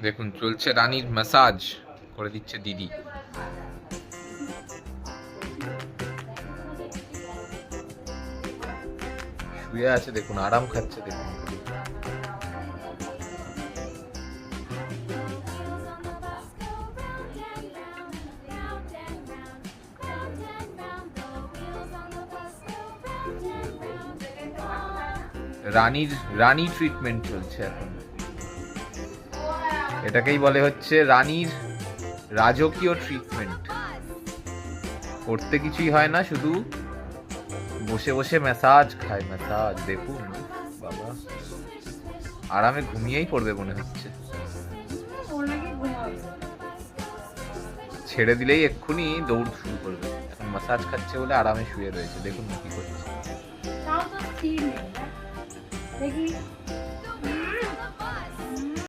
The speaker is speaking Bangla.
দেখুন চলছে রানীর ম্যাসাজ করে দিচ্ছে দিদি। শুয়ে আছে দেখুন, আরাম খাচ্ছে দেখুন। রানী ট্রিটমেন্ট চলছে এখন। এটাকেই বলে হচ্ছে রানীর রাজকীয় ট্রিটমেন্ট। করতে কিছুই হয় না, শুধু বসে বসে ম্যাসাজ খায়। ম্যাসাজ দেখুন বাবা, আরামে ঘুমিয়েই পড়বে মনে হচ্ছে। ছেড়ে দিলেই এক্ষুনি দৌড় শুরু করবে। এখন ম্যাসাজ খাচ্ছে বলে আরামে শুয়ে রয়েছে, দেখুন কি করছে। দেখি